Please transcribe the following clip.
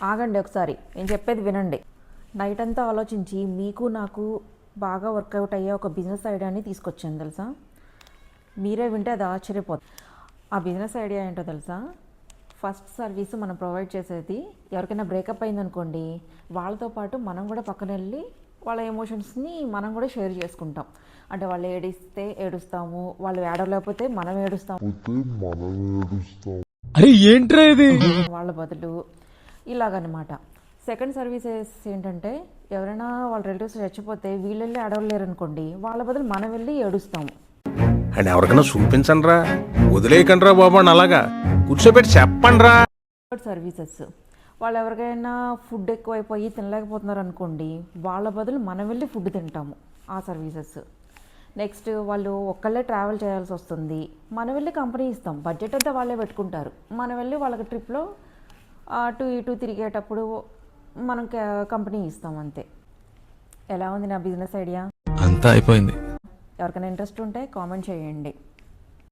ఆగండి ఒకసారి, నేను చెప్పేది వినండి. నైట్ అంతా ఆలోచించి మీకు నాకు బాగా వర్కౌట్ అయ్యే ఒక బిజినెస్ ఐడియాని తీసుకొచ్చాను తెలుసా. మీరే వింటే అది ఆశ్చర్యపోతుంది. ఆ బిజినెస్ ఐడియా ఏంటో తెలుసా? ఫస్ట్ సర్వీస్ మనం ప్రొవైడ్ చేసేది ఎవరికైనా బ్రేకప్ అయిందనుకోండి, వాళ్ళతో పాటు మనం కూడా పక్కన వెళ్ళి వాళ్ళ ఎమోషన్స్ని మనం కూడా షేర్ చేసుకుంటాం. అంటే వాళ్ళు ఏడిస్తే ఏడుస్తాము, వాళ్ళు ఏడవలేకపోతే మనం ఏడుస్తాము, అరే ఏంట్రా ఇది? వాళ్ళ బదులు ఇలాగనమాట. సెకండ్ సర్వీసెస్ ఏంటంటే ఎవరైనా వాళ్ళ రిలేటివ్స్ చచ్చిపోతే వీళ్ళు వెళ్ళి ఏడవలేరు అనుకోండి, వాళ్ళ బదులు మనం వెళ్ళి ఏడుస్తాము. అండ్ ఎవరికైనా చూపించండి రా, వదిలేయకండి రా బాబు అని అలాగా కూర్చోబెట్టి చెప్పండి రా. థర్డ్ సర్వీసెస్, వాళ్ళు ఎవరికైనా ఫుడ్ ఎక్కువైపోయి తినలేకపోతున్నారు అనుకోండి, వాళ్ళ బదులు మనం వెళ్ళి ఫుడ్ తింటాము, ఆ సర్వీసెస్. నెక్స్ట్ వాళ్ళు ఒక్కళ్ళే ట్రావెల్ చేయాల్సి వస్తుంది, మనం వెళ్ళి కంపెనీ ఇస్తాం, బడ్జెట్ అంతా వాళ్ళే పెట్టుకుంటారు, మనం వెళ్ళి వాళ్ళకి ట్రిప్లో అటు ఇటు తిరిగేటప్పుడు మనం కంపెనీ ఇస్తాం, అంతే. ఎలా ఉంది నా బిజినెస్ ఐడియా? అంతా అయిపోయింది. ఎవరికైనా ఇంట్రెస్ట్ ఉంటే కామెంట్ చేయండి.